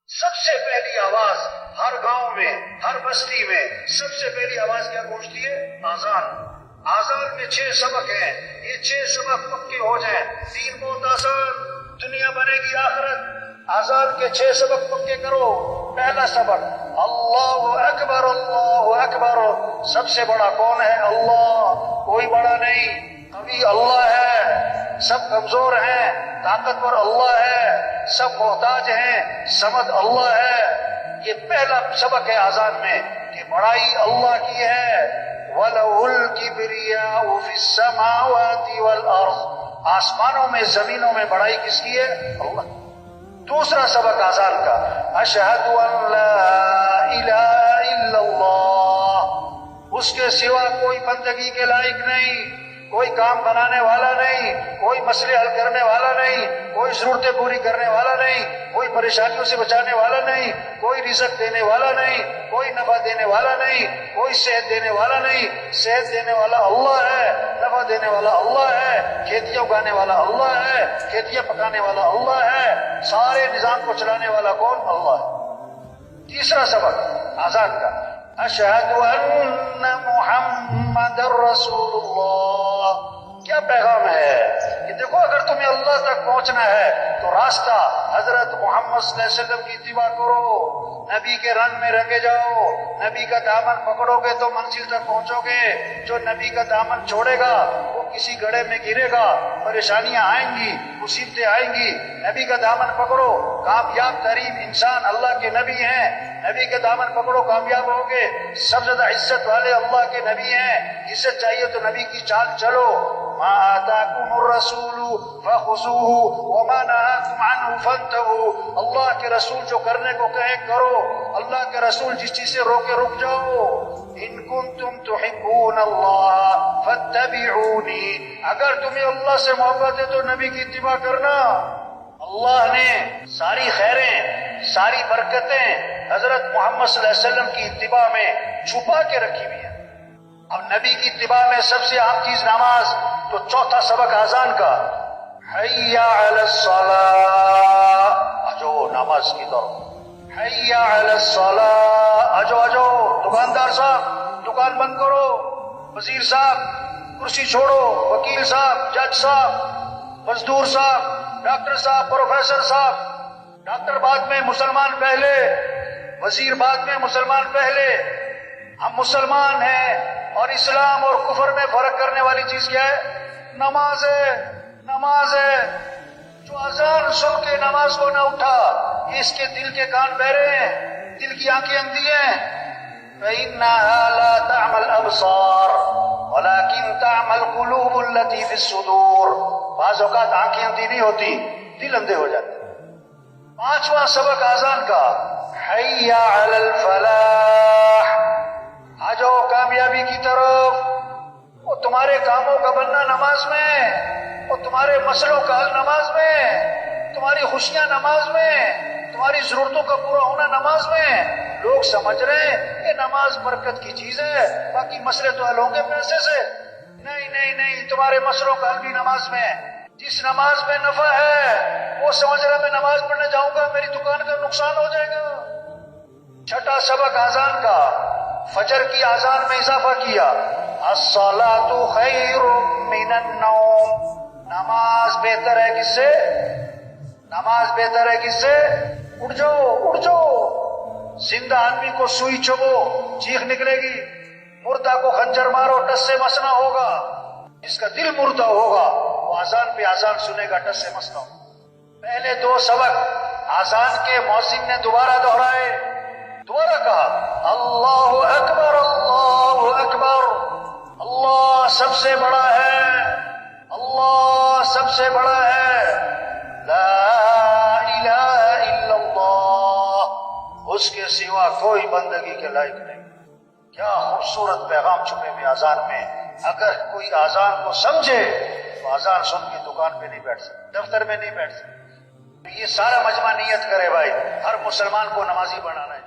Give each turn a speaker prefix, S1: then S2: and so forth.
S1: سب سے پہلی آواز ہر گاؤں میں، ہر بستی میں سب سے پہلی آواز کیا گونجتی ہے؟ آذان۔ آذان میں 6 سبق ہیں، یہ 6 سبق پکے ہو جائیں دین بہت آسان، دنیا بنے گی آخرت۔ آذان کے 6 سبق پکے کرو۔ پہلا سبق، اللہ اکبر اللہ اکبر۔ سب سے بڑا کون ہے؟ اللہ، کوئی بڑا نہیں۔ قوی اللہ ہے، سب کمزور ہیں، طاقتور اللہ ہے، سب محتاج ہیں، صمد اللہ ہے۔ یہ پہلا سبق ہے آذان میں کہ بڑائی اللہ کی ہے۔ وَلَهُ الْكِبْرِيَاءُ فِي السَّمَاوَاتِ وَالْأَرْضِ، آسمانوں میں زمینوں میں بڑائی کس کی ہے؟ اللہ۔ دوسرا سبق آذان کا، اشہد ان لا الہ الا اللہ، اس کے سوا کوئی بندگی کے لائق نہیں، کوئی کام بنانے والا نہیں، کوئی مسئلے حل کرنے والا نہیں، کوئی ضرورتیں پوری کرنے والا نہیں، کوئی پریشانیوں سے بچانے والا نہیں، کوئی رزق دینے والا نہیں، کوئی نفع دینے والا نہیں، کوئی صحت دینے والا نہیں۔ صحت دینے والا اللہ ہے، نفع دینے والا اللہ ہے، کھیتیاں اگانے والا اللہ ہے، کھیتیاں پکانے والا اللہ ہے، سارے نظام کو چلانے والا کون؟ اللہ ہے۔ تیسرا سبق آذان کا، اشہد ان محمد رسول اللہ۔ کیا پیغام ہے کہ دیکھو اگر تمہیں اللہ تک پہنچنا ہے تو راستہ حضرت محمد صلی اللہ علیہ وسلم کی اتباع کرو، نبی کے رنگ میں رنگے جاؤ، نبی کا دامن پکڑو گے تو منزل تک پہنچو گے۔ جو نبی کا دامن چھوڑے گا وہ کسی گڑھے میں گرے گا، پریشانیاں آئیں گی، مصیبتیں آئیں گی۔ نبی کا دامن پکڑو، کامیاب ترین انسان اللہ کے نبی ہیں، نبی کے دامن پکڑو کامیاب ہوگے۔ سب سے زیادہ عزت والے اللہ کے نبی ہیں، عزت چاہیے تو نبی کی چال چلو۔ ما آتاکم الرسول فخذوه وما نهاکم عنه فانتهوا، اللہ کے رسول جو کرنے کو کہے کرو، اللہ کے رسول جس چیز سے روکے رک جاؤ۔ ان کنتم تحبون اللہ فاتبعونی، اگر تمہیں اللہ سے محبت ہے تو نبی کی اتباع کرنا۔ اللہ نے ساری خیریں، ساری برکتیں حضرت محمد صلی اللہ علیہ وسلم کی اتباع میں چھپا کے رکھی ہوئی ہیں۔ اب نبی کی اتباع میں سب سے عام چیز نماز، تو چوتھا سبق آذان کا، حی علی الصلاۃ، آجو نماز کی طرف، حی علی الصلاۃ، آجو آجو۔ دکاندار صاحب دکان بند کرو، وزیر صاحب کرسی چھوڑو، وکیل صاحب، جج صاحب، مزدور صاحب، ڈاکٹر صاحب، پروفیسر صاحب۔ ڈاکٹر بعد میں، مسلمان پہلے، وزیر بعد میں، مسلمان پہلے۔ ہم مسلمان ہیں، اور اسلام اور کفر میں فرق کرنے والی چیز کیا ہے؟ نماز ہے، نماز ہے۔ جو اذان سن کے نماز کو نہ اٹھا، یہ اس کے دل کے کان بہرے ہیں، دل کی آنکھیں اندھی ہیں۔ فَإِنَّهَا لَا تَعْمَى الْأَبْصَارُ وَلَكِنْ تَعْمَى الْقُلُوبُ الَّتِي فِي الصُّدُورِ، بعض اوقات آنکھیں اندھی نہیں ہوتی، دل اندھے ہو جاتے۔ پانچواں سبق آذان کا، حی علی الفلاح، آ جاؤ کامیابی کی طرف۔ وہ تمہارے کاموں کا بننا نماز میں، وہ تمہارے مسئلوں کا حل نماز میں، تمہاری خوشیاں نماز میں، تمہاری ضرورتوں کا پورا ہونا نماز میں۔ لوگ سمجھ رہے ہیں یہ نماز برکت کی چیز ہے، باقی مسئلے تو حل ہوں گے پیسے سے۔ نہیں نہیں نہیں، تمہارے مسئلوں کا حل بھی نماز میں۔ جس نماز میں نفع ہے وہ سمجھ رہا میں نماز پڑھنے جاؤں گا میری دکان کا نقصان ہو جائے گا۔ چھٹا سبق آذان کا، فجر کی آذان میں اضافہ کیا، الصلاۃ خیر من النوم، نماز بہتر ہے کس سے؟ نماز بہتر ہے کس سے؟ اٹھ جاؤ اٹھ جاؤ۔ زندہ آدمی کو سوئی چبو چیخ نکلے گی، مردہ کو خنجر مارو ٹس سے مسنا ہوگا۔ جس کا دل مردہ ہوگا وہ آذان پہ آذان سنے گا، ٹس سے مسنا ہوگا۔ پہلے 2 سبق آذان کے مؤذن نے دوبارہ دہرائے، دوبارہ کہا اللہ اکبر اللہ اکبر، اللہ سب سے بڑا ہے، اللہ سب سے بڑا ہے، لا الہ الا اللہ، اس کے سوا کوئی بندگی کے لائق نہیں۔ کیا خوبصورت پیغام چھپے ہوئے آذان میں۔ اگر کوئی آذان کو سمجھے تو آذان سن کے دکان پہ نہیں بیٹھ سکتے، دفتر میں نہیں بیٹھ سکتے۔ یہ سارا مجمع نیت کرے بھائی، ہر مسلمان کو نمازی بنانا ہے۔